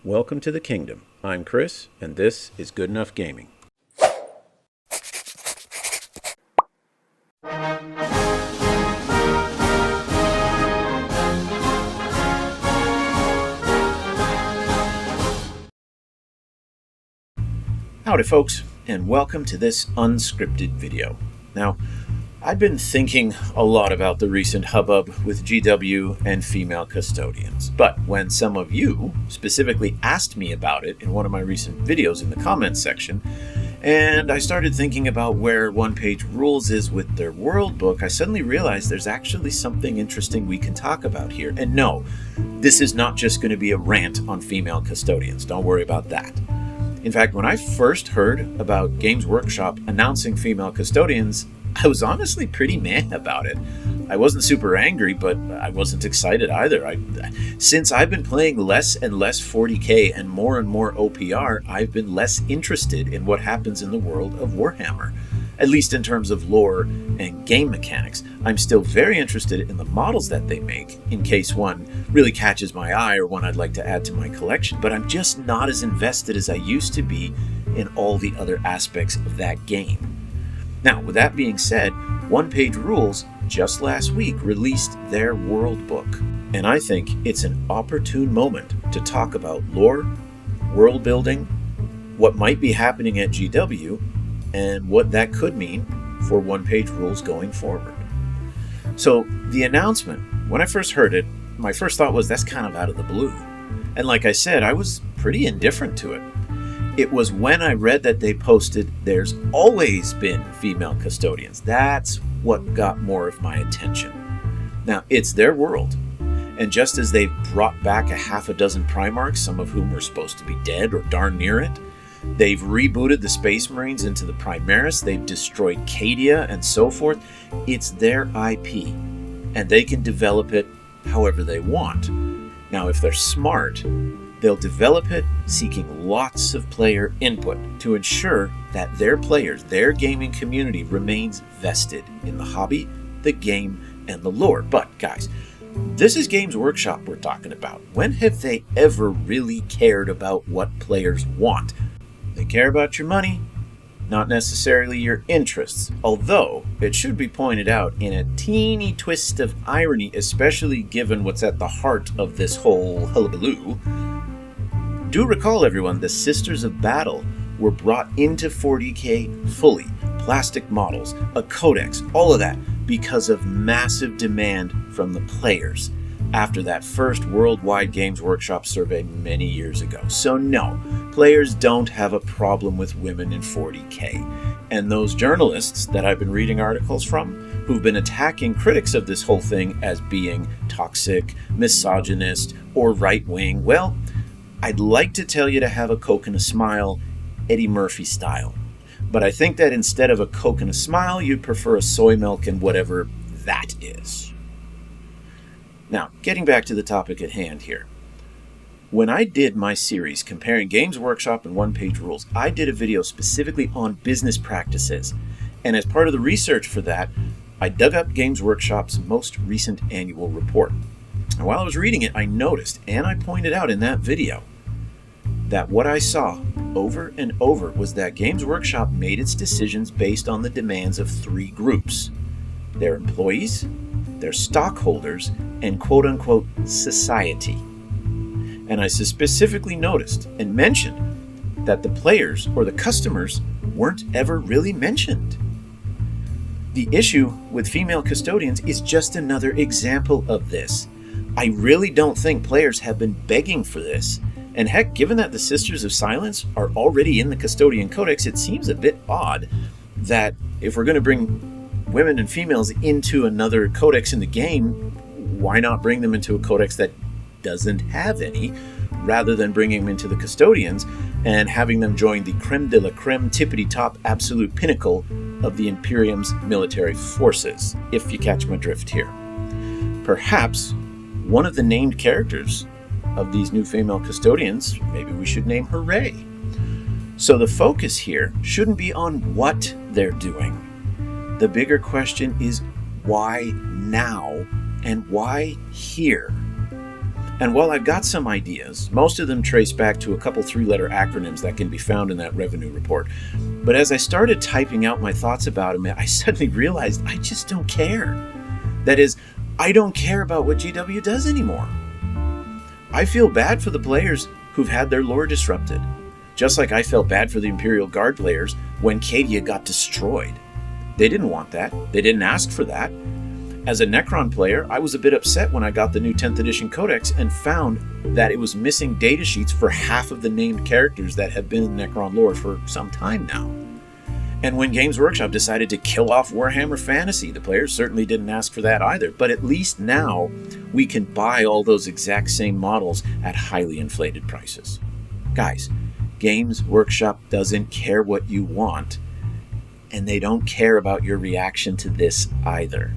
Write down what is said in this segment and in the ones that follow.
Welcome to the kingdom. I'm Chris, and this is Good Enough Gaming. Howdy folks, and welcome to this unscripted video. Now, I've been thinking a lot about the recent hubbub with GW and female custodians, but when some of you specifically asked me about it in one of my recent videos in the comments section, and I started thinking about where OnePageRules is with their world book, I suddenly realized there's actually something interesting we can talk about here. And no, this is not just going to be a rant on female custodians. Don't worry about that. In fact, when I first heard about Games Workshop announcing female custodians, I was honestly pretty mad about it. I wasn't super angry, but I wasn't excited either. Since I've been playing less and less 40k and more OPR, I've been less interested in what happens in the world of Warhammer, at least in terms of lore and game mechanics. I'm still very interested in the models that they make, in case one really catches my eye or one I'd like to add to my collection, but I'm just not as invested as I used to be in all the other aspects of that game. Now, with that being said, OnePageRules just last week released their world book, and I think it's an opportune moment to talk about lore, world building, what might be happening at GW, and what that could mean for OnePageRules going forward. So, the announcement, when I first heard it, my first thought was that's kind of out of the blue. And like I said, I was pretty indifferent to it. It was when I read that they posted, "There's always been female custodians." That's what got more of my attention. Now, it's their world. And just as they've brought back a half a dozen Primarchs, some of whom were supposed to be dead or darn near it, they've rebooted the Space Marines into the Primaris, they've destroyed Cadia and so forth. It's their IP, and they can develop it however they want. Now, if they're smart, they'll develop it seeking lots of player input to ensure that their players, their gaming community, remains vested in the hobby, the game, and the lore. But guys, this is Games Workshop we're talking about. When have they ever really cared about what players want? They care about your money, not necessarily your interests. Although, it should be pointed out, in a teeny twist of irony, especially given what's at the heart of this whole hullabaloo, do recall, everyone, the Sisters of Battle were brought into 40k fully. Plastic models, a codex, all of that, because of massive demand from the players after that first worldwide Games Workshop survey many years ago. So no, players don't have a problem with women in 40k. And those journalists that I've been reading articles from, who've been attacking critics of this whole thing as being toxic, misogynist, or right-wing, well, I'd like to tell you to have a Coke and a smile, Eddie Murphy style. But I think that instead of a Coke and a smile, you'd prefer a soy milk and whatever that is. Now, getting back to the topic at hand here. When I did my series comparing Games Workshop and OnePageRules, I did a video specifically on business practices. And as part of the research for that, I dug up Games Workshop's most recent annual report. And while I was reading it, I noticed, and I pointed out in that video, that what I saw over and over was that Games Workshop made its decisions based on the demands of three groups: their employees, their stockholders, and quote-unquote society. And I specifically noticed and mentioned that the players or the customers weren't ever really mentioned. The issue with female custodians is just another example of this. I really don't think players have been begging for this. And heck, given that the Sisters of Silence are already in the Custodian Codex, it seems a bit odd that if we're going to bring women and females into another codex in the game, why not bring them into a codex that doesn't have any, rather than bringing them into the Custodians and having them join the creme de la creme, tippity-top, absolute pinnacle of the Imperium's military forces, if you catch my drift here. Perhaps one of the named characters of these new female custodians, maybe we should name her Ray. So the focus here shouldn't be on what they're doing. The bigger question is why now and why here? And while I've got some ideas, most of them trace back to a couple three-letter acronyms that can be found in that revenue report. But as I started typing out my thoughts about them, I suddenly realized I just don't care. That is, I don't care about what GW does anymore. I feel bad for the players who've had their lore disrupted, just like I felt bad for the Imperial Guard players when Cadia got destroyed. They didn't want that. They didn't ask for that. As a Necron player, I was a bit upset when I got the new 10th edition Codex and found that it was missing datasheets for half of the named characters that have been in Necron lore for some time now. And when Games Workshop decided to kill off Warhammer Fantasy, the players certainly didn't ask for that either. But at least now we can buy all those exact same models at highly inflated prices. Guys, Games Workshop doesn't care what you want, and they don't care about your reaction to this either.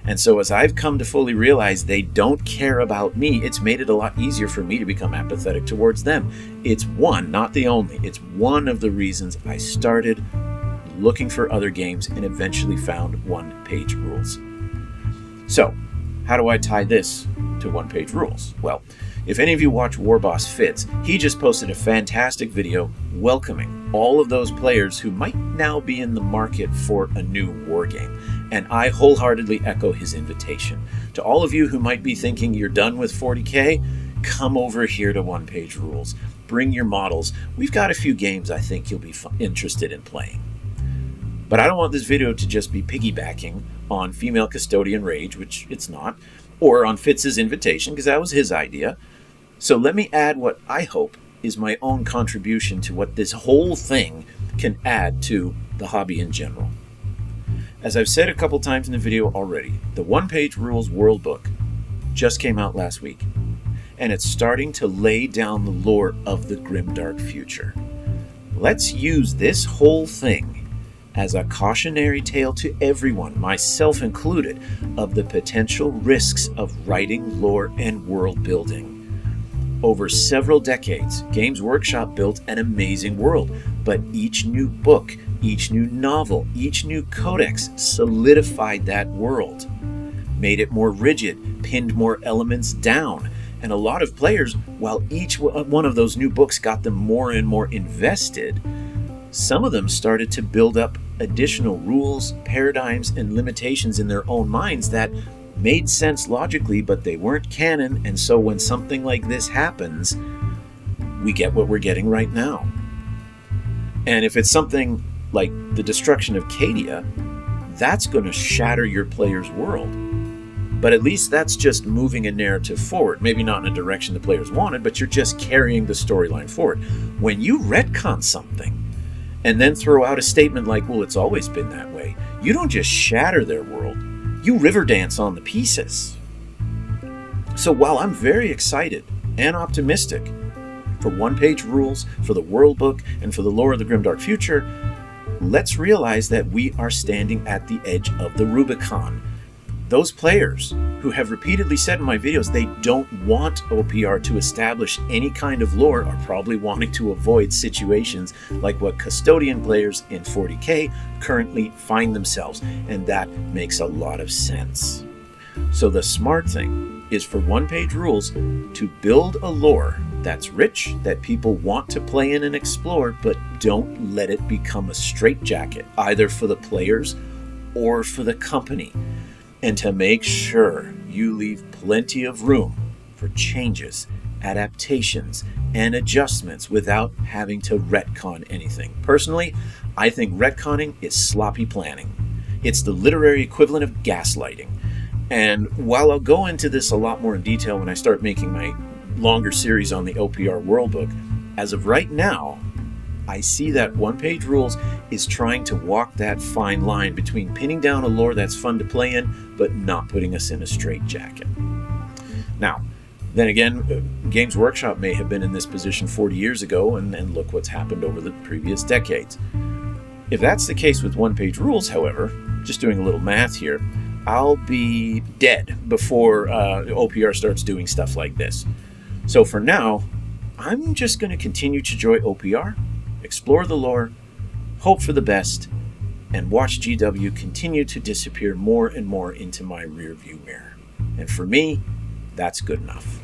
And so as I've come to fully realize they don't care about me, it's made it a lot easier for me to become apathetic towards them. It's one, not the only, it's one of the reasons I started looking for other games and eventually found OnePageRules. So, how do I tie this to OnePageRules? Well, if any of you watch Warboss Fitz, he just posted a fantastic video welcoming all of those players who might now be in the market for a new war game. And I wholeheartedly echo his invitation. To all of you who might be thinking you're done with 40K, come over here to OnePageRules. Bring your models. We've got a few games I think you'll be interested in playing. But I don't want this video to just be piggybacking on Female Custodian Rage, which it's not, or on Fitz's invitation, because that was his idea. So let me add what I hope is my own contribution to what this whole thing can add to the hobby in general. As I've said a couple times in the video already, the OnePageRules World Book just came out last week, and it's starting to lay down the lore of the grimdark future. Let's use this whole thing as a cautionary tale to everyone, myself included, of the potential risks of writing lore and world building. Over several decades, Games Workshop built an amazing world, but each new book, each new novel, each new codex solidified that world, made it more rigid, pinned more elements down, and a lot of players, while each one of those new books got them more and more invested, some of them started to build up additional rules, paradigms, and limitations in their own minds that made sense logically, but they weren't canon, and so when something like this happens, we get what we're getting right now. And if it's something like the destruction of Cadia, that's going to shatter your player's world. But at least that's just moving a narrative forward. Maybe not in a direction the players wanted, but you're just carrying the storyline forward. When you retcon something and then throw out a statement like, well, it's always been that way, you don't just shatter their world, you river dance on the pieces. So while I'm very excited and optimistic for OnePageRules, for the World Book, and for the lore of the grimdark future, let's realize that we are standing at the edge of the Rubicon. Those players who have repeatedly said in my videos they don't want OPR to establish any kind of lore are probably wanting to avoid situations like what custodian players in 40K currently find themselves, and that makes a lot of sense. So the smart thing is for OnePageRules to build a lore that's rich, that people want to play in and explore, but don't let it become a straitjacket, either for the players or for the company. And to make sure you leave plenty of room for changes, adaptations, and adjustments without having to retcon anything. Personally, I think retconning is sloppy planning. It's the literary equivalent of gaslighting. And while I'll go into this a lot more in detail when I start making my longer series on the OPR World Book, as of right now, I see that OnePageRules is trying to walk that fine line between pinning down a lore that's fun to play in, but not putting us in a straitjacket. Now, then again, Games Workshop may have been in this position 40 years ago, and look what's happened over the previous decades. If that's the case with OnePageRules, however, just doing a little math here, I'll be dead before OPR starts doing stuff like this. So for now, I'm just going to continue to enjoy OPR, explore the lore, hope for the best, and watch GW continue to disappear more and more into my rearview mirror. And for me, that's good enough.